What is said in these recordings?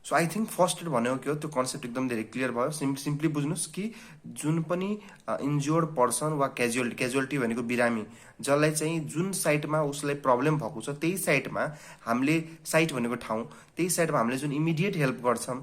So I think first aid भनेको के हो त्यो कन्सेप्ट एकदम धेरै क्लियर भयो। सिम्पली बुझ्नुहोस् कि जुन पनि इन्ज्योर्ड पर्सन वा क्याजुअलिटी भनेको बिरामी जसलाई चाहिँ जुन साइटमा उसलाई प्रब्लम भएको छ त्यही साइटमा हामीले साइट भनेको ठाउँ त्यही साइटमा हामीले जुन इमिडिएट हेल्प गर्छौँ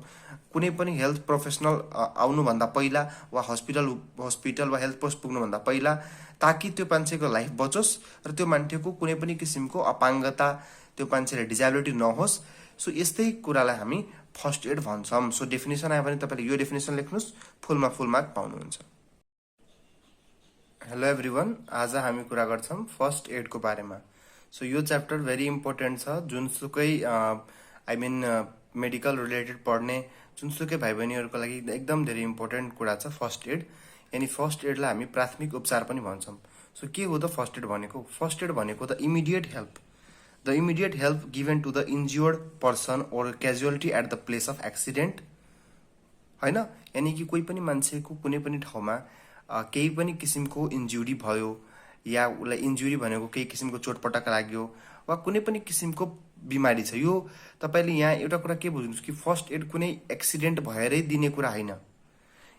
कुनै पनि हेल्थ प्रोफेसनल आउनुभन्दा पहिला वा हस्पिटल वा हेल्थ पोस्ट पुग्नुभन्दा पहिला, ताकि त्यो मान्छेको लाइफ बचोस् र त्यो मान्छेको कुनै पनि किसिमको अपाङ्गता, त्यो मान्छेले डिजेबिलिटी नहोस्। सो यस्तै कुरालाई हामी फर्स्ट एड भन्छौँ। सो डेफिनेसन आयो भने तपाईँले यो डेफिनेसन लेख्नुहोस्, फुलमा फुल मार्क पाउनुहुन्छ। हेलो एभ्रिवान, आज हामी कुरा गर्छौँ फर्स्ट एडको बारेमा। सो यो च्याप्टर भेरी इम्पोर्टेन्ट छ। जुनसुकै मेडिकल रिलेटेड पढ्ने जुनसुकै भाइ बहिनीहरूको लागि एकदम धेरै इम्पोर्टेन्ट कुरा छ फर्स्ट एड। यानि फर्स्ट एडलाई हामी प्राथमिक उपचार पनि भन्छौँ। सो के हो त फर्स्ट एड भनेको? फर्स्ट एड भनेको the immediate help given to the injured person or casualty at the place of accident, होइन? यानि कि कोही पनि मान्छेको कुनै पनि ठाउँमा केही पनि किसिमको इन्जुरी भयो या उसलाई इन्जुरी भनेको केही किसिमको चोटपटक लाग्यो वा कुनै पनि किसिमको बिमारी छ, यो तपाईँले यहाँ एउटा कुरा के बुझ्नुहोस् कि फर्स्ट एड कुनै एक्सिडेन्ट भएरै दिने कुरा होइन।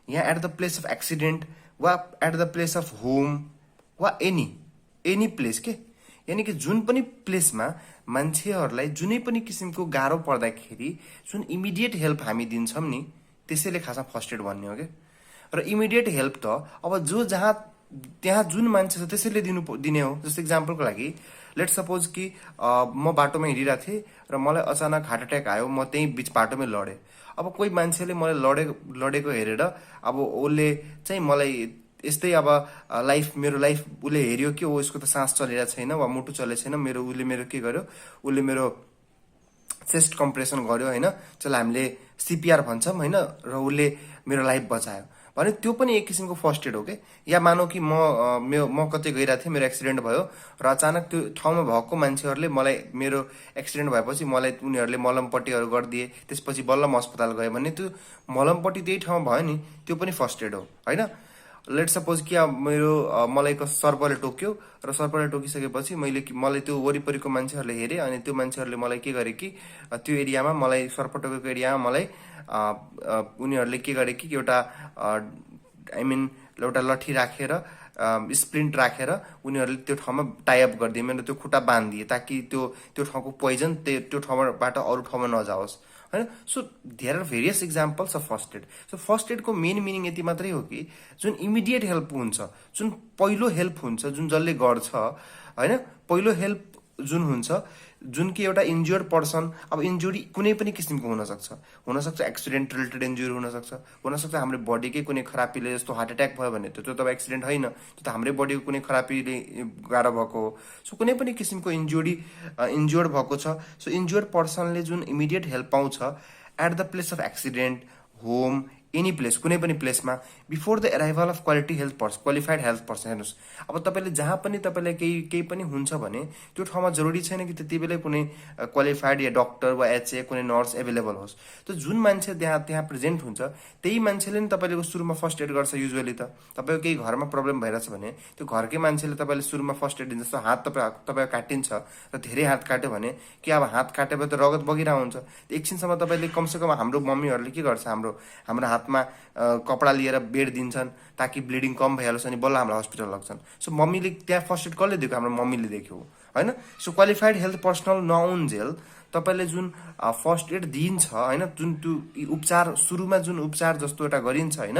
यहाँ at the place of accident वा at the place of home वा एनी प्लेस के, यानि कि जुन पनि प्लेसमा मान्छेहरूलाई जुनै पनि किसिमको गाह्रो पर्दाखेरि जुन इमिडिएट हेल्प हामी दिन्छौँ नि त्यसैले खासमा फर्स्ट एड भन्ने हो क्या। र इमिडिएट हेल्प त अब जो जहाँ त्यहाँ जुन मान्छे छ त्यसैले दिने हो। जस्तो इक्जाम्पलको लागि लेट सपोज कि म बाटोमा हिँडिरहेको थिएँ र मलाई अचानक हार्ट एट्याक आयो, म त्यहीँ बिच बाटोमै लडेँ। अब कोही मान्छेले मलाई लडेको हेरेर अब उसले चाहिँ मलाई यस्तै अब मेरो लाइफ उसले हेऱ्यो कि ओ यसको त सास चलिरहेको छैन वा मुटु चलेको छैन, उसले मेरो के गर्यो, उसले मेरो चेस्ट कम्प्रेसन गर्यो, होइन, जसलाई हामीले सिपिआर भन्छौँ, होइन, र उसले मेरो लाइफ बचायो भने त्यो पनि एक किसिमको फर्स्ट एड हो क्या। या मानौ कि म कतै गइरहेको थिएँ, मेरो एक्सिडेन्ट भयो र अचानक त्यो ठाउँमा भएको मान्छेहरूले मलाई मेरो एक्सिडेन्ट भएपछि मलाई उनीहरूले मलमपट्टिहरू गरिदिए, त्यसपछि बल्ल म अस्पताल गएँ भने त्यो मलमपट्टि त्यही ठाउँमा भयो नि, त्यो पनि फर्स्ट एड हो, होइन? लेट सपोज कि अब मलाई सर्पले टोक्यो र सर्पले टोकिसकेपछि मलाई त्यो वरिपरिको मान्छेहरूले हेरेँ अनि त्यो मान्छेहरूले मलाई के गरे कि त्यो एरियामा मलाई सर्प टोकेको एरियामा मलाई उनीहरूले के गरे कि एउटा एउटा लठी राखेर स्प्लिन्ट राखेर उनीहरूले त्यो ठाउँमा टाइअप गरिदिए, मेरो त्यो खुट्टा बाँधिदिए ताकि त्यो ठाउँको पोइजन त्यो ठाउँबाट अरू ठाउँमा नजाओस्, होइन? So there are various examples of first aid. So first एडको मेन मिनिङ यति मात्रै हो कि जुन इमिडिएट हेल्प हुन्छ, जुन पहिलो हेल्प हुन्छ, जुन जसले गर्छ, होइन, पहिलो हेल्प जुन हुन्छ, जुन कि एउटा इन्ज्योर्ड पर्सन, अब इन्जुरी कुनै पनि किसिमको हुनसक्छ एक्सिडेन्ट रिलेटेड इन्जुरी हुनसक्छ हाम्रो बडीकै कुनै खराबीले, जस्तो हार्ट एट्याक भयो भने त्यो त एक्सिडेन्ट होइन, त्यो त हाम्रै बडीको कुनै खराबीले गाह्रो भएको हो। सो कुनै पनि किसिमको इन्ज्योर्ड भएको छ। सो इन्ज्योर्ड पर्सनले जुन इमिडिएट हेल्प पाउँछ at the place of accident, home, any place, कुनै पनि प्लेसमा before the arrival of qualified health person. हेर्नुहोस्, अब तपाईँले जहाँ पनि तपाईँलाई केही पनि हुन्छ भने त्यो ठाउँमा जरुरी छैन कि त्यति बेलै कुनै क्वालिफाइड या डक्टर वा एचए कुनै नर्स एभाइलेबल होस्। त जुन मान्छे त्यहाँ प्रेजेन्ट हुन्छ त्यही मान्छेले नि तपाईँले सुरुमा फर्स्ट एड गर्छ। युजुअली त तपाईँको केही घरमा प्रब्लम भइरहेछ भने त्यो घरकै मान्छेले तपाईँले सुरुमा फर्स्ट एड दिन्छ। जस्तो हात तपाईँको काटिन्छ र धेरै हात काट्यो भने कि अब हात काटेपछि त रगत बगिरहेको हुन्छ, एकछिनसम्म तपाईँले कमसेकम हाम्रो मम्मीहरूले के गर्छ, हाम्रो हातमा कपडा लिएर बेड दिन्छन् ताकि ब्लिडिङ कम भइहालोस् अनि बल्ल हाम्रो हस्पिटल लग्छन्। सो मम्मीले त्यहाँ फर्स्ट एड कसले दिएको? हाम्रो मम्मीले देख्यो, होइन? सो क्वालिफाइड हेल्थ पर्सनल नआउन्जेल तपाईँले जुन फर्स्ट एड दिन्छ, होइन, जुन त्यो उपचार सुरुमा जुन उपचार जस्तो एउटा गरिन्छ, होइन,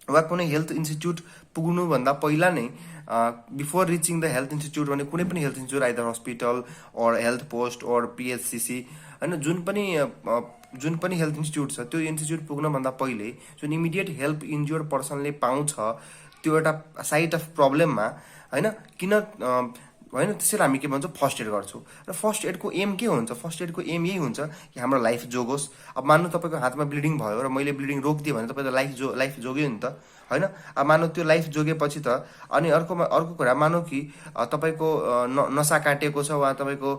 वा कुनै हेल्थ इन्स्टिट्युट पुग्नुभन्दा पहिला नै before reaching the health institute भने कुनै पनि हेल्थ इन्स्टिट्युट आइदर हस्पिटल और हेल्थ पोस्ट और पिएचसिसी, होइन, जुन पनि हेल्थ इन्स्टिट्युट छ त्यो इन्स्टिट्युट पुग्नुभन्दा पहिले जुन इमिडिएट हेल्प इन्ज्योर्ड पर्सनले पाउँछ त्यो एउटा साइट अफ प्रब्लममा, होइन, होइन, त्यसैले हामी के भन्छौँ फर्स्ट एड गर्छौँ। र फर्स्ट एडको एम के हुन्छ? फर्स्ट एडको एम यही हुन्छ कि हाम्रो लाइफ जोगोस्। अब मान्नु तपाईँको हातमा ब्लिडिङ भयो र मैले ब्लिडिङ रोकिदिएँ भने तपाईँको लाइफ जोग्यो नि त, होइन? अब मानौ त्यो लाइफ जोगेपछि त अनि अर्को कुरा मानौ कि तपाईँको नसा काटेको छ वा तपाईँको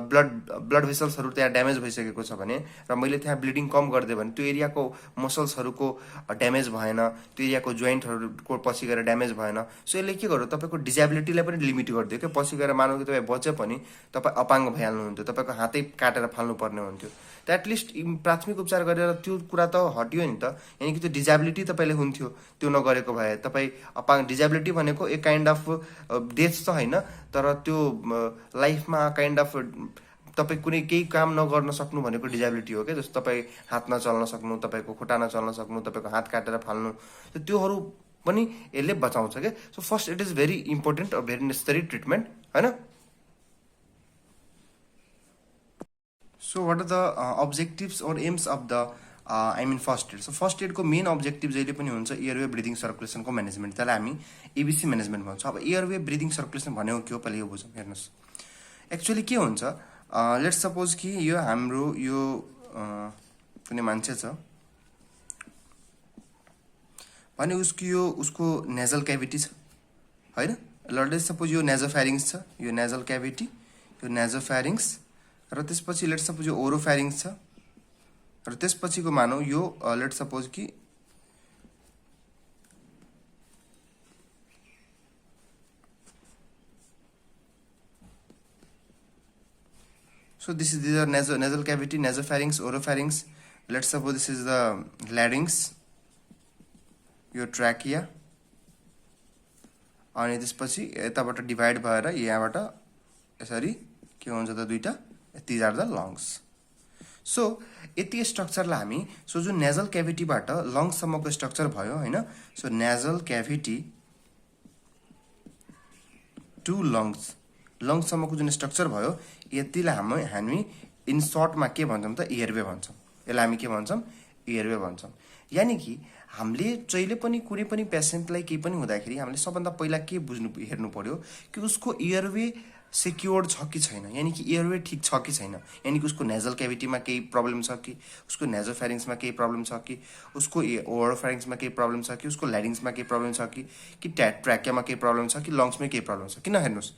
ब्लड भेसल्सहरू त्यहाँ ड्यामेज भइसकेको छ भने र मैले त्यहाँ ब्लिडिङ कम गरिदिएँ भने त्यो एरियाको मसल्सहरूको ड्यामेज भएन, त्यो एरियाको जोइन्टहरूको पछि गएर ड्यामेज भएन। सो यसले के गर्यो? तपाईँको डिजेबिलिटीलाई पनि लिमिट गरिदियो क्या, पछि पछि गएर मानौँ कि तपाईँ बचे पनि तपाईँ अपाङ्ग भइहाल्नुहुन्थ्यो, तपाईँको हातै काटेर फाल्नुपर्ने हुन्थ्यो। त एटलिस्ट प्राथमिक उपचार गरेर त्यो कुरा त हट्यो नि त। यानि कि त्यो डिजाबिलिटी तपाईँले हुन्थ्यो त्यो नगरेको भए। तपाईँ डिजाबिलिटी भनेको एक काइन्ड अफ डेथ त होइन, तर त्यो लाइफमा काइन्ड अफ तपाईँ कुनै केही काम नगर्न सक्नु भनेको डिजाबिलिटी हो क्या। जस्तो तपाईँ हात नचल्न सक्नु, तपाईँको खुट्टा नचल्न सक्नु, तपाईँको हात काटेर फाल्नु, त्योहरू पनि यसले बचाउँछ क्या। So first it is very important, very necessary treatment, होइन। So what are the objectives or aims of the first aid. So first एडको मेन अब्जेक्टिभ जहिले पनि हुन्छ एयरवे ब्रिदिङ सर्कुलेसनको म्यानेजमेन्ट, त्यसलाई हामी एबिसी म्यानेजमेन्ट भन्छौँ। अब एयरवे ब्रिदिङ सर्कुलेसन भनेको के हो पहिला यो बुझौँ। हेर्नुहोस् एक्चुअली के हुन्छ, लेट्स सपोज कि यो हाम्रो यो कुनै मान्छे छ भने उसको नेजल क्याभिटी छ, होइन। लेट्स सपोज यो नेजोफ्यारिङ्स छ, यो नेजल क्याभिटी, यो नेजोफ्यारिङ्स, र त्यसपछि लेट्स सपोज यो ओरोफ्यारिङ्स छ, र त्यसपछिको मानौ यो लेट्स सपोज कि so these are nasal cavity, nasopharynx, oropharynx. Let's suppose this is the larynx, your trachea, अनि त्यसपछि यताबाट डिभाइड भएर यहाँबाट यसरी के हुन्छ त दुईटा, these are the lungs. So यति स्ट्रक्चरलाई हामी सो जुन नेजल क्याभिटीबाट लङ्ससम्मको स्ट्रक्चर भयो, होइन। सो नेजल क्याभिटी टु लङ्ससम्मको जुन स्ट्रक्चर भयो यतिलाई हामी इन सर्टमा के भन्छौँ त एयरवे भन्छौँ। यसलाई हामी के भन्छौँ, एयरवे भन्छौँ। यानि कि हामीले जहिले पनि कुनै पनि पेसेन्टलाई केही पनि हुँदाखेरि हामीले सबभन्दा पहिला के हेर्नु पर्यो कि उसको एयरवे सेक्योर्ड छ कि छैन, यानि कि एयरवे ठिक छ कि छैन। यानि कि उसको नेजल क्याभिटीमा केही प्रब्लम छ कि, उसको नेजोफ्यारिङ्समा केही प्रब्लम छ कि, उसको ओरोफ्यारिङ्समा केही प्रब्लम छ कि, उसको ल्यारिङ्समा केही प्रब्लम छ कि ट्र्याकियामा केही प्रब्लम छ कि लङ्समै केही प्रब्लम छ। किन हेर्नुहोस्,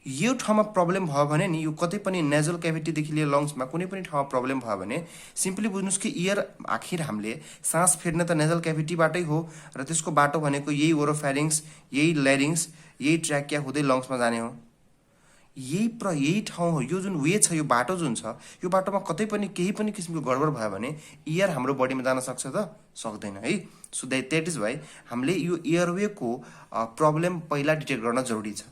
यो ठाउँमा प्रब्लम भयो भने नि, यो कतै पनि नेजल क्याभिटीदेखि लिएर लङ्समा कुनै पनि ठाउँमा प्रब्लम भयो भने सिम्पली बुझ्नुहोस् कि एयर आखिर हामीले सास फेर्ने त नेजल क्याभिटीबाटै हो, र त्यसको बाटो भनेको यही ओरोफ्यारिङ्स, यही ल्यारिङ्स, यही ट्र्याकिया हुँदै लङ्समा जाने हो। यही ठाउँ हो, यो जुन वे छ, यो बाटो जुन छ, यो बाटोमा कतै पनि केही पनि किसिमको गडबड भयो भने एयर हाम्रो बडीमा जान सक्छ त, सक्दैन है। सो द्याट इज वाइ हामीले यो एयरवेको प्रब्लम पहिला डिटेक्ट गर्न जरुरी छ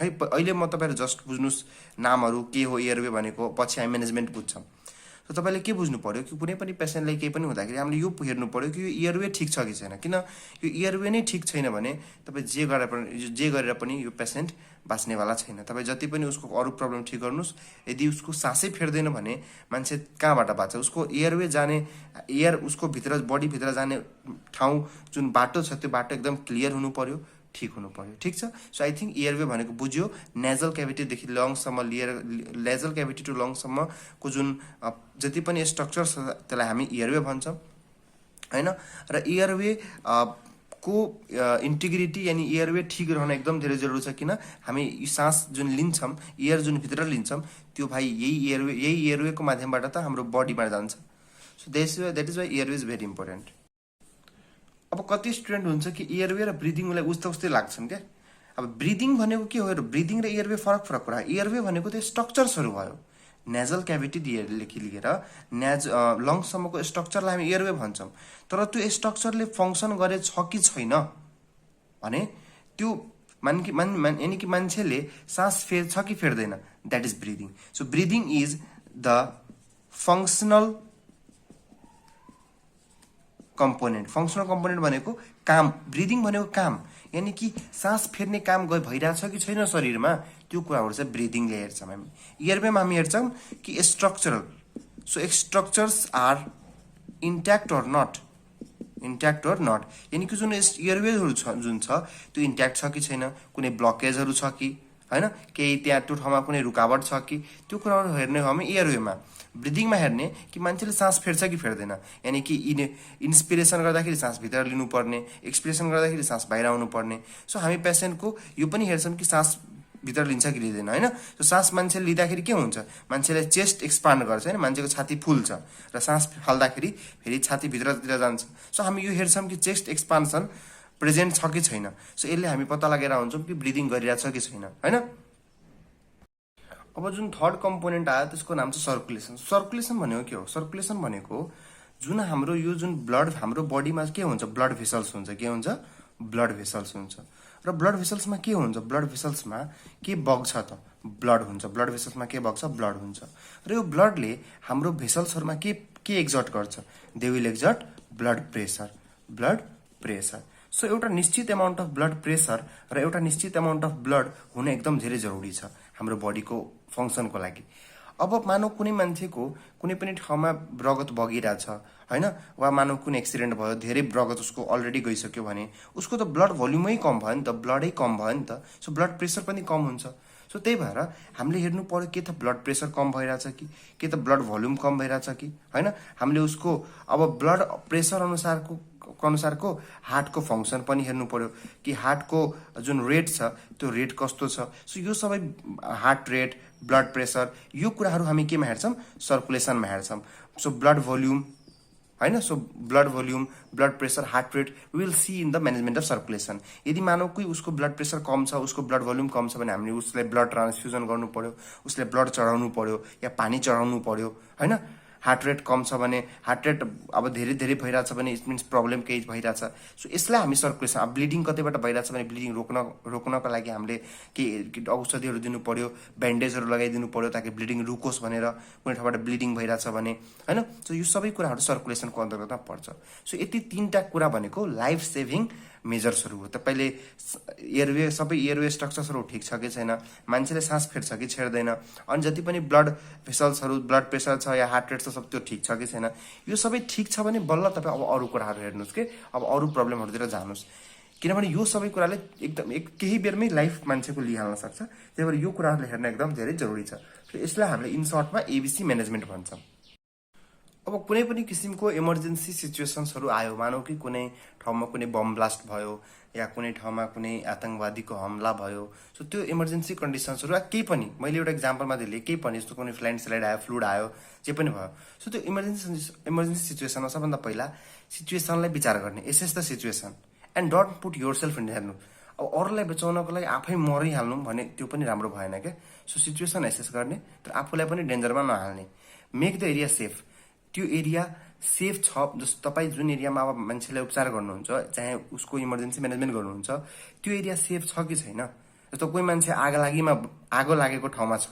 है। अहिले म तपाईँहरू जस्ट बुझ्नुहोस् नामहरू के हो एयरवे भनेको, पछि हामी म्यानेजमेन्ट बुझ्छौँ। त तपाईँले के बुझ्नु पर्यो कि कुनै पनि पेसेन्टलाई केही पनि हुँदाखेरि हामीले यो हेर्नु पर्यो कि यो एयरवे ठिक छ कि छैन। किन यो एयरवे नै ठिक छैन भने तपाईँ जे गरेर पनि यो पेसेन्ट बाँच्नेवाला छैन। तपाईँ जति पनि उसको अरू प्रब्लम ठिक गर्नुहोस्, यदि उसको सासै फेर्दैन भने मान्छे कहाँबाट बाँच्छ। उसको एयरवे जाने, एयर उसको भित्र बडीभित्र जाने ठाउँ जुन बाटो छ त्यो बाटो एकदम क्लियर हुनु पर्यो, ठिक हुनु पर्यो, ठिक छ। सो आई थिङ्क एयरवे भनेको बुझ्यो, नेजल क्याभिटीदेखि लङ्ससम्म लिएर नेजल क्याभिटी टु लङ्ससम्मको जुन जति पनि स्ट्रक्चर छ त्यसलाई हामी एयरवे भन्छौँ, होइन। र एयरवे को इन्टिग्रिटी यानि एयरवे ठिक रहन एकदम धेरै जरुरी छ। किन हामी सास जुन लिन्छौँ, एयर जुन भित्र लिन्छौँ, त्यो भाइ यही एयरवेको माध्यमबाट त हाम्रो बडीमा जान्छ। So that is why airway is very important. अब कति स्टुडेन्ट हुन्छ कि एयरवे र ब्रिदिङ उसलाई उस्तै लाग्छन् क्या। अब ब्रिदिङ भनेको के हो, ब्रिदिङ र एयरवे फरक कुरा। एयरवे भनेको त्यो स्ट्रक्चर्सहरू भयो, नेजल क्याभिटीदेखि लिएर लङ्ससम्मको स्ट्रक्चरलाई हामी एयरवे भन्छौँ। तर त्यो स्ट्रक्चरले फङ्सन गरे छ कि छैन भने त्यो यानि कि मान्छेले सास फेर्छ कि फेर्दैन, that is breathing. So breathing is the functional component भनेको काम, ब्रिदिङ भनेको काम, यानि कि सास फेर्ने काम भइरहेछ कि छैन शरीरमा, त्यो कुराहरू चाहिँ ब्रिदिङले हेर्छौँ हामी। एयरवेमा हामी हेर्छौँ कि structural, so structures are intact or not, यानि कि जुन एयरवेहरू जुन छ त्यो इन्ट्याक्ट छ कि छैन, कुनै ब्लकेजहरू छ कि, होइन, केही त्यहाँ त्यो ठाउँमा कुनै रुकावट छ कि, त्यो कुराहरू हेर्ने हो हामी एयरवेमा। ब्रिदिङमा हेर्ने कि मान्छेले सास फेर्छ कि फेर्दैन, यानि कि इन्सपिरेसन गर्दाखेरि सास भित्र लिनुपर्ने, एक्सपिरेसन गर्दाखेरि सास बाहिर आउनुपर्ने। सो हामी पेसेन्टको यो पनि हेर्छौँ कि सास भित्र लिन्छ कि लिँदैन, होइन। सो सास मान्छेले लिँदाखेरि के हुन्छ, मान्छेले चेस्ट एक्सपान्ड गर्छ, होइन, मान्छेको छाती फुल्छ, र सास फाल्दाखेरि फेरि छाती भित्रतिर जान्छ। सो हामी यो हेर्छौँ कि चेस्ट एक्सपान्सन प्रेजेन्ट छ कि छैन। सो यसले हामी पत्ता लगाएर हुन्छौँ कि ब्रिदिङ गरिरहेछ कि छैन, होइन। अब जुन थर्ड कम्पोनेन्ट आयो त्यसको नाम चाहिँ सर्कुलेसन। सर्कुलेसन भनेको के हो? सर्कुलेसन भनेको जुन हाम्रो यो जुन ब्लड हाम्रो बडीमा के हुन्छ, ब्लड भेसल्स हुन्छ। के हुन्छ? ब्लड भेसल्स हुन्छ। र ब्लड भेसल्समा के हुन्छ? ब्लड भेसल्समा के बग्छ त? ब्लड हुन्छ। ब्लड भेसल्समा के बग्छ? ब्लड हुन्छ। र यो ब्लडले हाम्रो भेसल्सहरुमा के एक्जर्ट गर्छ? They will exert blood pressure. Blood pressure. So एउटा निश्चित एमाउन्ट अफ ब्लड प्रेसर र एउटा निश्चित एमाउन्ट अफ ब्लड हुन एकदम धेरै जरुरी छ हाम्रो बडीको फंक्सनको लागि। अब मानव कुनै मान्छेको कुनै पनि ठाउँमा रगत बगिरहेछ हैन, वा मानव कुनै एक्सिडेन्ट भयो, धेरै रगत उसको अलरेडी गइसक्यो भने उसको त ब्लड भोल्युमै कम भयो नि त, ब्लडै कम भयो नि त। सो ब्लड प्रेसर पनि कम हुन्छ। सो त्यही भएर हामीले हेर्नु पर्यो के त ब्लड प्रेसर कम भइरहेछ कि त ब्लड भोल्युम कम भइरहेछ कि हैन। हामीले उसको अब ब्लड प्रेसर अनुसारको हार्टको फंक्सन पनि हेर्नु पर्यो कि हार्टको जुन रेट छ त्यो रेट कस्तो छ। सो यो सबै हार्ट रेट, ब्लड प्रेसर, यो कुराहरू हामी केमा हेर्छौं? सर्कुलेसनमा हेर्छौं। सो ब्लड भोल्युम हैन, so blood volume, blood pressure, heart rate we will see in the management of circulation. यदि मानवकै उसको ब्लड प्रेसर कम छ, उसको ब्लड भोल्युम कम छ भने हामीले उसलाई ब्लड ट्रान्सफ्युजन गर्नु पर्यो, उसले ब्लड चढाउनु पर्यो या पानी चढाउनु पर्यो हैन। हार्ट रेट कम छ भने, हार्ट रेट अब धेरै धेरै भइरहेछ भने इट मिन्स प्रब्लम केही भइरहेछ। सो यसलाई हामी सर्कुलेसन, अब ब्लिडिङ कतैबाट भइरहेछ भने ब्लिडिङ रोक्नको लागि हामीले के औषधिहरू दिनु पर्यो, ब्यान्डेजहरू लगाइदिनु पर्यो ताकि ब्लिडिङ रुकोस् भनेर, कुनै ठाउँबाट ब्लिडिङ भइरहेछ भने हैन। सो यो सबै कुराहरू सर्कुलेसनको अन्तर्गतमा पर्छ। सो यति तीनटा कुरा भनेको लाइफ सेभिङ मेजर्सहरू हो। तपाईले एयरवे, सबै एयरवे स्ट्रक्चर्सहरू ठिक छ कि छैन, मान्छेले सास फेर्छ कि छेड्दैन, अनि जति पनि ब्लड भेसल्सहरू, ब्लड प्रेसर छ या हार्ट रेट छ सब त्यो ठिक छ कि छैन, यो सबै ठिक छ भने बल्ल तपाईँ अब अरू कुराहरू हेर्नुहोस् के, अब अरू प्रब्लमहरूतिर जानुहोस्। किनभने यो सबै कुराले एकदम केही बेरमै लाइफ मान्छेको लिइहाल्न सक्छ। त्यही भएर यो कुराहरूले हेर्न एकदम धेरै जरुरी छ। यसलाई हामीले इन सर्टमा एबीसी म्यानेजमेन्ट भन्छौँ। अब कुनै पनि किसिमको इमर्जेन्सी सिचुएसन्सहरू आयो, मानौ कि कुनै ठाउँमा कुनै बम ब्लास्ट भयो या कुनै ठाउँमा कुनै आतंकवादीको हमला भयो, सो त्यो इमर्जेन्सी कन्डिसन्सहरू केही पनि, मैले एउटा एक्जाम्पलमा दिएँ, केही पनि जस्तो कुनै ल्यान्डस्लाइड आयो, फ्लुड आयो, जे पनि भयो, सो त्यो इमर्जेन्सी सिचुएसनमा सबभन्दा पहिला सिचुएसनलाई विचार गर्ने, assess the situation and don't put yourself in हेर्नु। अब अरूलाई बचाउनको लागि आफै मरिहाल्नु भने त्यो पनि राम्रो भएन क्या। सो सिचुएसन एसेस गर्ने तर आफूलाई पनि डेन्जरमा नहाल्ने। Make the area safe. त्यो एरिया सेफ छ, जस्तो तपाईँ जुन एरियामा अब मान्छेलाई उपचार गर्नुहुन्छ, चाहे उसको इमर्जेन्सी म्यानेजमेन्ट गर्नुहुन्छ, त्यो एरिया सेफ छ कि छैन। जस्तो कोही मान्छे आगो लागेको ठाउँमा छ,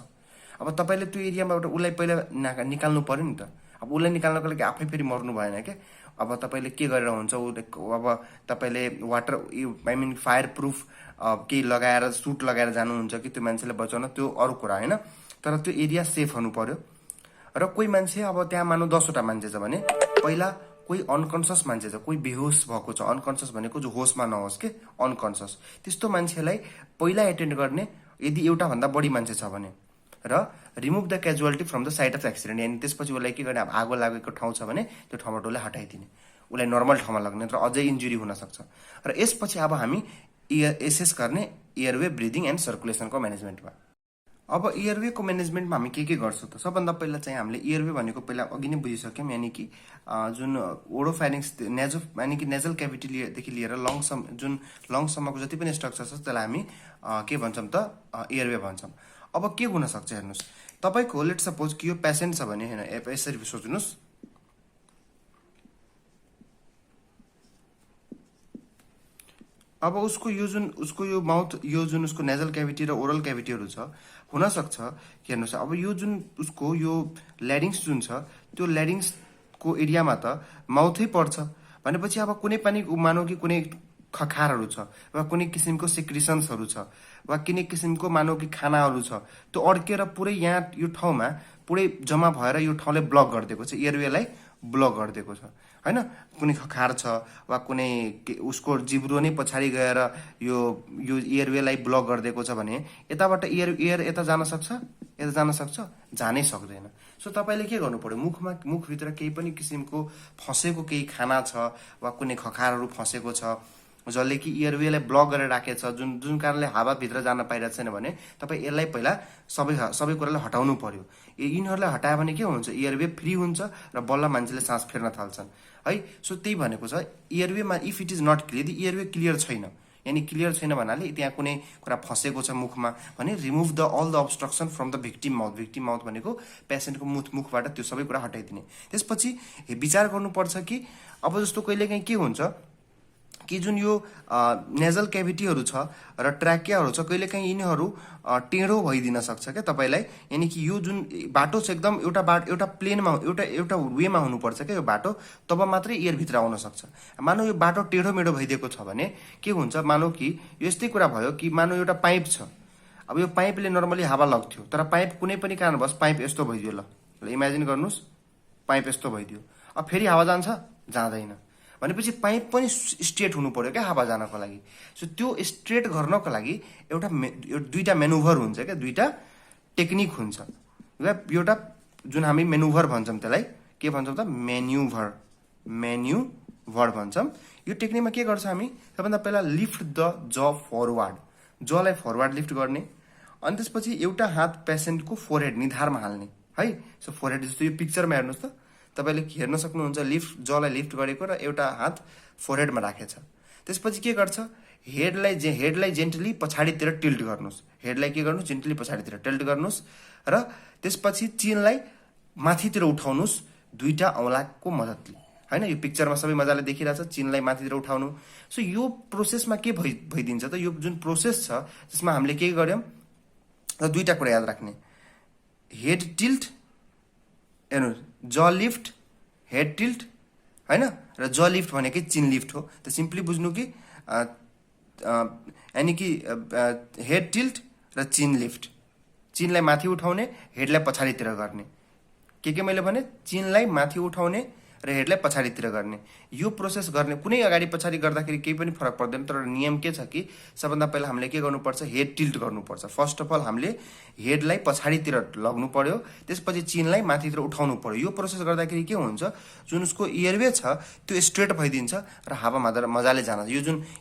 अब तपाईँले त्यो एरियामा उसलाई पहिला निकाल्नु पर्यो नि त। अब उसलाई निकाल्नको लागि आफै फेरि मर्नु भएन क्या। अब तपाईँले के गरेर हुन्छ, अब तपाईँले water I mean fire proof केही लगाएर, सुट लगाएर जानुहुन्छ कि त्यो मान्छेलाई बचाउन, त्यो अरू कुरा होइन, तर त्यो एरिया सेफ हुनु पर्यो। र कोही मान्छे अब त्यहाँ मानौ 10वटा मान्छे छ भने पहिला कोही अनकन्सियस मान्छे छ, कोही बेहोस भएको छ, अनकन्सियस भनेको जो होसमा नहोस् के, अनकन्सियस, त्यस्तो मान्छेलाई पहिला एटेन्ड गर्ने यदि एउटा भन्दा बढी मान्छे छ भने, र remove the casualty from the site of accident. यानी त्यसपछि उसलाई के गर्ने, अब आगो लागेको ठाउँ छ भने त्यो ठाउँबाट उसलाई हटाइदिने, उसलाई नर्मल ठाउँमा लग्ने, तर अझै इन्जुरी हुन सक्छ। र यसपछि अब हामी एसेस गर्ने एयरवे, ब्रिदिङ एन्ड सर्कुलेसनको म्यानेजमेन्टमा। अब एयरवेको म्यानेजमेन्टमा हामी के गर्छौँ त? सबभन्दा पहिला चाहिँ हामीले एयरवे भनेको पहिला अघि नै बुझिसक्यौँ, यानि कि जुन ओरोफाइरिङ्स, यानि कि नेजल क्याभिटीदेखि लिएर जुन लङ्सम्मको जति पनि स्ट्रक्चर छ त्यसलाई हामी के भन्छौँ त? एयरवे भन्छौँ। अब के हुन सक्छ हेर्नुहोस्, तपाईँको लेट सपोज कि यो पेसेन्ट छ भने होइन, यसरी सोच्नुहोस्, अब उसको यो माउथ, यो जुन उसको नेजल क्याभिटी र ओरल क्याभिटीहरू छ, हुन सक्छ हेर्नुहोस्, अब यो जुन उसको यो ल्यारिङ्स जुन छ, त्यो ल्यारिङ्सको एरियामा त माउथै पर्छ भनेपछि अब कुनै पनि मानौ कि कुनै खखारहरू छ वा कुनै किसिमको सिक्रिसन्सहरू छ वा कुनै किसिमको मानौ कि खानाहरू छ, त्यो अड्केर पुरै यहाँ यो ठाउँमा पुरै जम्मा भएर यो ठाउँलाई ब्लक गरिदिएको छ, एयरवेलाई ब्लक गरिदिएको छ हैन। कुनै खखार छ वा कुनै उसको जिब्रो नै पछाडि गएर यो एयरवेलाई ब्लक गरिदिएको छ भने यताबाट एयर यता जान सक्छ, जानै सक्दैन। सो तपाईँले के गर्नु पर्यो, मुखभित्र केही पनि किसिमको फसेको केही खाना छ वा कुनै खखारहरू फसेको छ जसले कि एयरवेलाई ब्लक गरेर राखेको छ, जुन कारणले हावा भित्र जान पाइरहेको छैन भने तपाईँ यसलाई पहिला सबै कुरालाई हटाउनु पर्यो। यिनीहरूलाई हटायो भने के हुन्छ, एयरवे फ्री हुन्छ र बल्ल मान्छेले सास फेर्न थाल्छन् है। सो त्यही भनेको छ एयरवेमा, if it is not clear, यदि एयरवे क्लियर छैन, यानी क्लियर छैन भन्नाले त्यहाँ कुनै कुरा फसेको छ मुखमा भने remove the all the obstruction from the victim mouth भनेको पेसेन्टको मुखबाट त्यो सबै कुरा हटाइदिने। त्यसपछि विचार गर्नुपर्छ कि अब जस्तो कहिलेकाहीँ के हुन्छ कि जुन यो नेजल क्याभिटीहरू छ र ट्र्याकियाहरू छ कहिलेकाहीँ यिनीहरू टेढो भइदिन सक्छ क्या तपाईँलाई, यानि कि यो जुन बाटो छ एकदम एउटा प्लेनमा एउटा वेमा हुनुपर्छ क्या यो बाटो, तब मात्रै एयरभित्र आउन सक्छ। मानौ यो बाटो टेढो मेढो भइदिएको छ भने के हुन्छ, मानौ कि यो यस्तै कुरा भयो कि मानौ एउटा पाइप छ, अब यो पाइपले नर्मली हावा लग्थ्यो तर पाइप कुनै पनि कारणवश पाइप यस्तो भइदियो, ल इमेजिन गर्नुहोस् पाइप यस्तो भइदियो, अब फेरि हावा जान्छ जाँदैन भनेपछि पाइप पनि स्ट्रेट हुनु पर्यो क्या हावा जानको लागि। सो त्यो स्ट्रेट गर्नको लागि दुईटा मेनुभर हुन्छ क्या, दुईटा टेक्निक हुन्छ। एउटा जुन हामी मेनुभर भन्छौँ त्यसलाई के भन्छौँ त मेन्युभर भन्छौँ। यो टेक्निकमा के गर्छ हामी, सबभन्दा पहिला लिफ्ट द ज फरवर्ड, जलाई फरवर्ड लिफ्ट गर्ने, अनि त्यसपछि एउटा हात पेसेन्टको फोरहेड निधारमा हाल्ने है। सो फोरहेड जस्तो यो पिक्चरमा हेर्नुहोस् त, तपाईँले हेर्न सक्नुहुन्छ जलाई लिफ्ट गरेको र एउटा हात फोरहेडमा राखेछ। त्यसपछि के गर्छ, हेडलाई जेन्टली पछाडितिर टिल्ट गर्नुहोस्, हेडलाई के गर्नुहोस् जेन्टली पछाडितिर टिल्ट गर्नुहोस् र त्यसपछि चिनलाई माथितिर उठाउनुहोस् दुईटा औँलाको मद्दतले होइन। यो पिक्चरमा सबै मजाले देखिरहेछ, चिनलाई माथितिर उठाउनु। सो यो प्रोसेसमा के भइदिन्छ त, यो जुन प्रोसेस छ त्यसमा हामीले के गर्यौँ र दुईटा कुरा याद राख्ने, हेड टिल्ट हेर्नु, ज लिफ्ट हेड टिल्ट होइन, र ज लिफ्ट भनेकै चिन लिफ्ट हो। त सिम्पली बुझ्नु कि यानि कि हेड टिल्ट र चिन लिफ्ट, चिनलाई माथि उठाउने हेडलाई पछाडितिर गर्ने। के मैले भने चिनलाई माथि उठाउने र हेडलाई पछाडितिर गर्ने। यो प्रोसेस गर्ने कुनै अगाडि पछाडि गर्दाखेरि केही पनि फरक पर्दैन, तर नियम के छ कि सबभन्दा पहिला हामीले के गर्नुपर्छ, हेड टिल्ट गर्नुपर्छ। फर्स्ट अफ अल हामीले हेडलाई पछाडितिर लग्नु पर्यो, त्यसपछि चिनलाई माथितिर उठाउनु पर्यो। यो प्रोसेस गर्दाखेरि के हुन्छ, जुन उसको एयरवे छ त्यो स्ट्रेट भइदिन्छ र हावा मजाले जान्छ।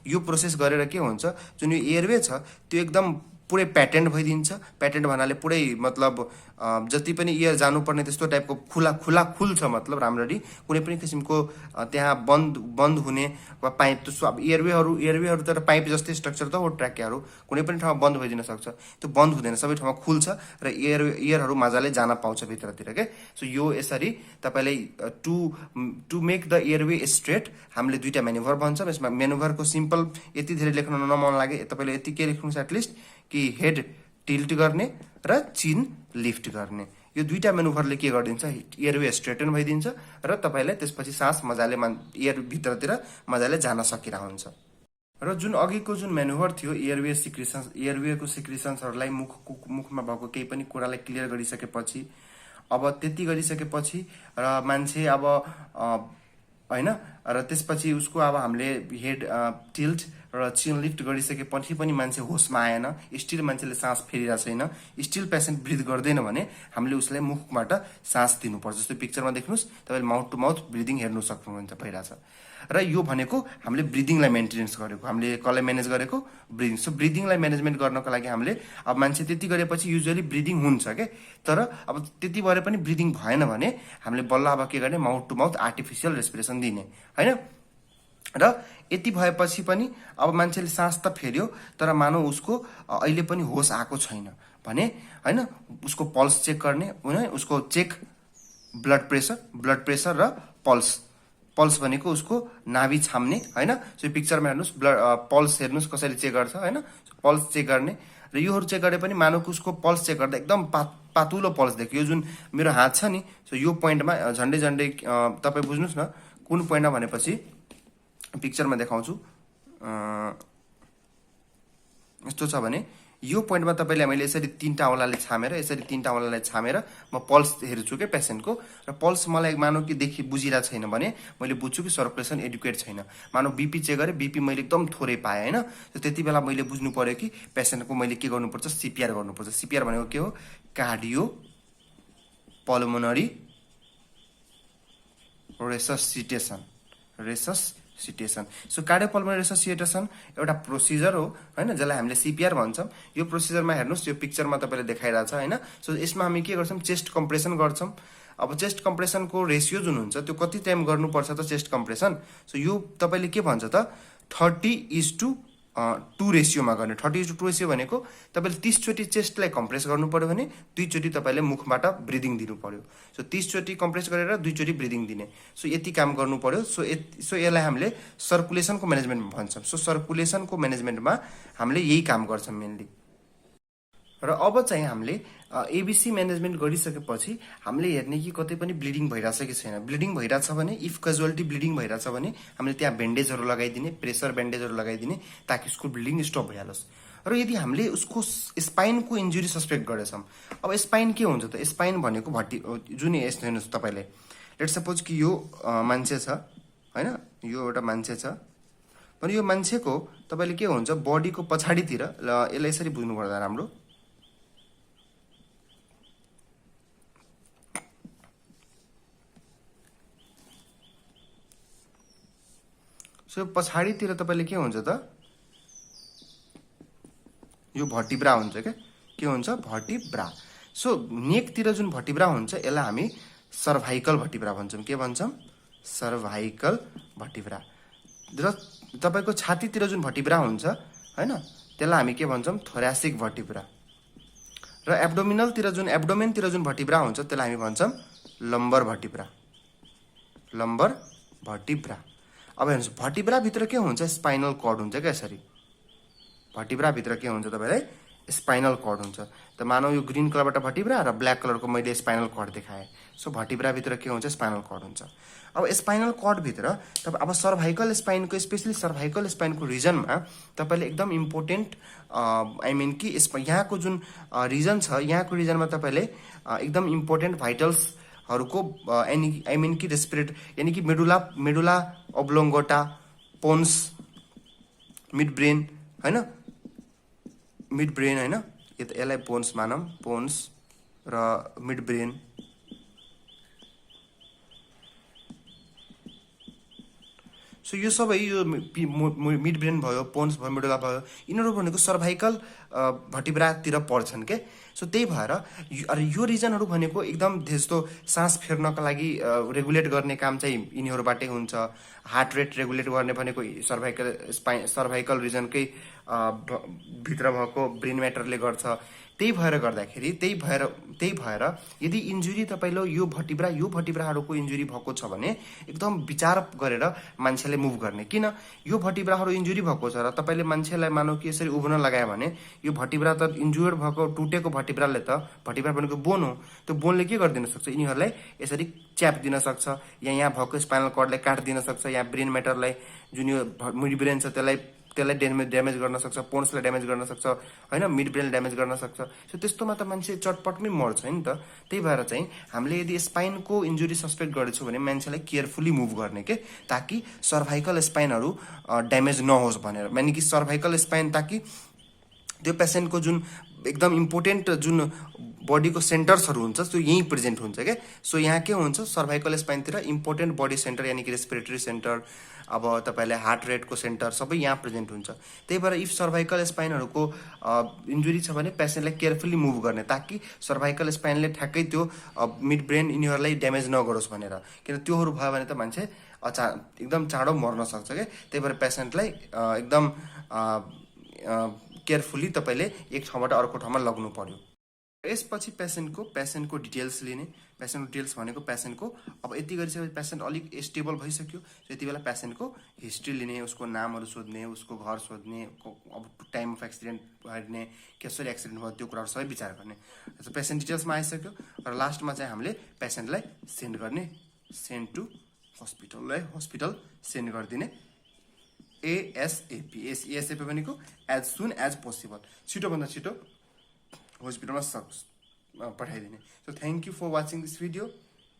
यो प्रोसेस गरेर के हुन्छ, जुन यो एयरवे छ त्यो एकदम पुरै प्याटेन्ट भइदिन्छ। प्याटेन्ट भन्नाले पुरै मतलब जति पनि एयर जानुपर्ने त्यस्तो टाइपको खुल्छ, मतलब राम्ररी कुनै पनि किसिमको त्यहाँ बन्द हुने वा पाइप अब एयरवेहरू तर पाइप जस्तै स्ट्रक्चर त हो, ट्र्याकियाहरू कुनै पनि ठाउँमा बन्द भइदिन सक्छ, त्यो बन्द हुँदैन, सबै ठाउँमा खुल्छ र एयरहरू मजाले जान पाउँछ भित्रतिर के। सो यो यसरी तपाईँले to make the airway straight हामीले दुईटा मेनुभर भन्छौँ। यसमा मेनुभरको सिम्पल यति धेरै लेख्न नमन लागे तपाईँले यति के लेख्नुहोस् एटलिस्ट कि हेड टिल्ट गर्ने र चिन लिफ्ट गर्ने। यो दुईटा मेनुभरले के गरिदिन्छ, एयरवे स्ट्रेटन भइदिन्छ र तपाईँलाई त्यसपछि सास मजाले एयर भित्रतिर मजाले जान सकिरहन्छ। र जुन अघिको जुन मेनुभर थियो एयरवेको सिक्रिसन्सहरूलाई मुखमा भएको केही पनि कुरालाई क्लियर गरिसकेपछि, अब त्यति गरिसकेपछि र मान्छे अब होइन र त्यसपछि उसको अब हामीले हेड टिल्ट र चिन लिफ्ट गरिसकेपछि पनि मान्छे होसमा आएन, स्टिल मान्छेले सास फेरिरहेको छैन, स्टिल पेसेन्ट ब्रिथ गर्दैन भने हामीले उसलाई मुखबाट सास दिनुपर्छ। जस्तो पिक्चरमा देख्नुहोस् तपाईँले माउथ टु माउथ ब्रिदिङ हेर्नु सक्नुहुन्छ भइरहेछ। र यो भनेको हामीले ब्रिदिङलाई मेन्टेनेन्स गरेको, हामीले कसलाई म्यानेज गरेको, ब्रिदिङ। सो ब्रिदिङलाई म्यानेजमेन्ट गर्नको लागि हामीले अब मान्छे त्यति गरेपछि युजुअली ब्रिदिङ हुन्छ क्या, तर अब त्यति भएर पनि ब्रिदिङ भएन भने हामीले बल्ल अब के गर्ने, mouth to mouth artificial respiration दिने होइन। र यति भएपछि पनि अब मान्छेले सास त फेर्यो तर मानौ उसको अहिले पनि होस आएको छैन भने होइन, उसको पल्स चेक गर्ने होइन, उसको चेक ब्लड प्रेसर र पल्स भनेको उसको नाभि छाम्ने होइन। सो पिक्चरमा हेर्नुहोस् पल्स हेर्नुहोस् कसरी चेक गर्छ होइन, पल्स चेक गर्ने र योहरू चेक गरे पनि मानौ उसको पल्स चेक गर्दा एकदम पातुलो पल्स देखियो। यो जुन मेरो हात छ नि, सो यो पोइन्टमा झन्डै तपाईँ बुझ्नुहोस् न कुन पोइन्टमा भनेपछि पिक्चरमा देखाउँछु, यस्तो छ भने यो पोइन्टमा तपाईँले मैले यसरी तीनटा औँलाले छामेर म पल्स हेर्छु क्या पेसेन्टको, र पल्स मलाई मानौ कि बुझिरहेको छैन भने मैले बुझ्छु कि सर्कुलेसन एडुकेट छैन। मानौ बिपी चेक गरेँ, बिपी मैले एकदम थोरै पाएँ होइन, त्यति बेला मैले बुझ्नु पर्यो कि पेसेन्टको मैले के गर्नुपर्छ, सिपिआर गर्नुपर्छ। सिपिआर भनेको के हो, कार्डियो पल्मोनरी रेससिटेसन। सो कार्डियोपल्मोनरी रेससिटेसन एउटा प्रोसिजर हो होइन, जसलाई हामीले सिपिआर भन्छौँ। यो प्रोसिजरमा हेर्नुहोस् यो पिक्चरमा तपाईँले देखाइरहेछ होइन। सो यसमा हामी के गर्छौँ, चेस्ट कम्प्रेसन गर्छौँ। अब चेस्ट कम्प्रेसनको रेसियो जुन हुन्छ त्यो कति टाइम गर्नुपर्छ त चेस्ट कम्प्रेसन, सो यो तपाईँले के भन्छ त 30:1 2 रेसियोमा गर्ने। 30:2 रेसियो भनेको तपाईँले 30 चोटि चेस्टलाई कम्प्रेस गर्नु पर्यो भने 2 चोटि तपाईँले मुखबाट ब्रिदिङ दिनु पर्यो। सो 30 चोटि कम्प्रेस गरेर 2 चोटि ब्रिदिङ दिने। सो यति काम गर्नु पर्यो। सो यसलाई हामीले सर्कुलेसनको म्यानेजमेन्ट भन्छौँ। सो सर्कुलेसनको म्यानेजमेन्टमा हामीले यही काम गर्छौँ मेनली। र अब चाहिँ हामीले एबिसी म्यानेजमेन्ट गरिसकेपछि हामीले हेर्ने कि कतै पनि ब्लिडिङ भइरहेछ कि छैन। ब्लिडिङ भइरहेछ भने इफ कैजुअलिटी ब्लिडिङ भइरहेछ भने हामीले त्यहाँ ब्यान्डेजहरू लगाइदिने, प्रेसर ब्यान्डेजहरू लगाइदिने ताकि उसको ब्लिडिङ स्टप भइहालोस्। र यदि हामीले उसको स्पाइनको इन्जुरी सस्पेक्ट गरेछौँ, अब स्पाइन के हुन्छ त? स्पाइन भनेको भट्टी जुन यस्तो हेर्नुहोस् तपाईँले, लेट सपोज कि यो मान्छे छ होइन, यो एउटा मान्छे छ भने यो मान्छेको तपाईँले के हुन्छ बडीको पछाडितिर, ल यसलाई यसरी बुझ्नुपर्दा राम्रो, सो पछाडितिर तपाईँले के हुन्छ त, यो भर्टिब्रा हुन्छ क्या, के हुन्छ भर्टिब्रा। सो नेकतिर जुन भर्टिब्रा हुन्छ यसलाई हामी सर्भाइकल भर्टिब्रा भन्छौँ। के भन्छौँ? सर्भाइकल भर्टिब्रा। र तपाईँको छातीतिर जुन भर्टिब्रा हुन्छ होइन त्यसलाई हामी के भन्छौँ? थोरासिक भर्टिब्रा। र एब्डोमेनतिर जुन भर्टिब्रा हुन्छ त्यसलाई हामी भन्छौँ लम्बर भर्टिब्रा। लम्बर भर्टिब्रा। अब हेर्नुहोस् भर्टिब्राभित्र के हुन्छ? स्पाइनल कर्ड हुन्छ क्या यसरी। भर्टिब्राभित्र के हुन्छ तपाईँलाई? स्पाइनल कर्ड हुन्छ। त मानौ यो ग्रीन कलरबाट भर्टिब्रा र ब्ल्याक कलरको मैले स्पाइनल कर्ड देखाएँ। सो भर्टिब्राभित्र के हुन्छ? स्पाइनल कर्ड हुन्छ। अब स्पाइनल कर्डभित्र तपाईँ अब सर्भाइकल स्पाइनको, स्पेसली सर्भाइकल स्पाइनको रिजनमा तपाईँले एकदम इम्पोर्टेन्ट आई मिन कि यहाँको जुन रिजन छ, यहाँको रिजनमा तपाईँले एकदम इम्पोर्टेन्ट भाइटल्सहरूको आई मिन कि रेस्पिरेट यानि कि मेडुला ओब्लोङ्गोटा, पोन्स, मिड ब्रेन होइन, मिड ब्रेन होइन, यसलाई पोन्स मानौँ, पोन्स र मिड ब्रेन, सो यो सबै यो मिड ब्रेन भयो, पोन्स भयो, मेडुला भयो, यिनीहरू भनेको सर्भाइकल भर्टिब्रातिर पर्छन् के। सो त्यही भएर यो रिजनहरू भनेको एकदम त्यस्तो सास फेर्नका लागि रेगुलेट गर्ने काम चाहिँ यिनीहरूबाटै हुन्छ। हार्ट रेट रेगुलेट गर्ने भनेको सर्भाइकल रिजनकै भित्र भएको ब्रेन म्याटरले गर्छ। त्यही भएर यदि इन्जुरी तपाईँले यो भर्टिब्राहरूको इन्जुरी भएको छ भने एकदम विचार गरेर मान्छेले मुभ गर्ने। किन यो भर्टिब्राहरू इन्जुरी भएको छ र तपाईँले मान्छेलाई मानौ कि यसरी उभ्न लगायो भने यो भर्टिब्रा त इन्जुर्ड भएको टुटेको भर्टिब्राले त, भर्टिब्रा भनेको बोन हो, त्यो बोनले के गरिदिन सक्छ? यिनीहरूलाई यसरी च्याप दिन सक्छ, यहाँ भएको स्पाइनल कर्डलाई काटिदिन सक्छ, यहाँ ब्रेन म्याटरलाई जुन यो मिड ब्रेन छ त्यसलाई ड्यामेज गर्न सक्छ, पोन्सलाई ड्यामेज गर्न सक्छ होइन, मिड ब्रेन ड्यामेज गर्न सक्छ। सो त्यस्तोमा त मान्छे चटपटमै मर्छ नि त। त्यही भएर चाहिँ हामीले यदि स्पाइनको इन्जुरी सस्पेक्ट गरेछौँ भने मान्छेलाई केयरफुली मुभ गर्ने के, ताकि सर्भाइकल स्पाइनहरू ड्यामेज नहोस् भनेर। यानि कि सर्भाइकल स्पाइन ताकि त्यो पेसेन्टको जुन एकदम इम्पोर्टेन्ट जुन बडीको सेन्टर्सहरू हुन्छ त्यो यहीँ प्रेजेन्ट हुन्छ क्या। सो यहाँ के हुन्छ? सर्भाइकल स्पाइनतिर इम्पोर्टेन्ट बडी सेन्टर यानि कि रेस्पिरेटरी सेन्टर, अब तपाईँलाई हार्ट रेटको सेन्टर सबै यहाँ प्रेजेन्ट हुन्छ। त्यही भएर इफ सर्भाइकल स्पाइनहरूको इन्जुरी छ भने पेसेन्टलाई केयरफुल्ली मुभ गर्ने ताकि सर्भाइकल स्पाइनले ठ्याक्कै त्यो मिड ब्रेन यिनीहरूलाई ड्यामेज नगरोस् भनेर। किन त्योहरू भयो भने त मान्छे एकदम चाँडो मर्न सक्छ क्या। त्यही भएर पेसेन्टलाई एकदम केयरफुल्ली तपाईँले एक ठाउँबाट अर्को ठाउँमा लग्नु पर्यो। यसपछि पेसेन्टको डिटेल्स लिने। पेसेन्टको डिटेल्स भनेको पेसेन्टको अब यति गरिसकेपछि पेसेन्ट अलिक स्टेबल भइसक्यो, यति बेला पेसेन्टको हिस्ट्री लिने, उसको नामहरू सोध्ने, उसको घर सोध्ने, अब टाइम अफ एक्सिडेन्ट हेर्ने, कसरी एक्सिडेन्ट भयो त्यो कुराहरू सबै विचार गर्ने। पेसेन्ट डिटेल्समा आइसक्यो र लास्टमा चाहिँ हामीले पेसेन्टलाई सेन्ड गर्ने, सेन्ड टु हस्पिटल सेन्ड गरिदिने एएसएपी भनेको एज सुन एज पोसिबल, छिटोभन्दा छिटो हस्पिटलमा पठाइदिने। So thank you for watching this video.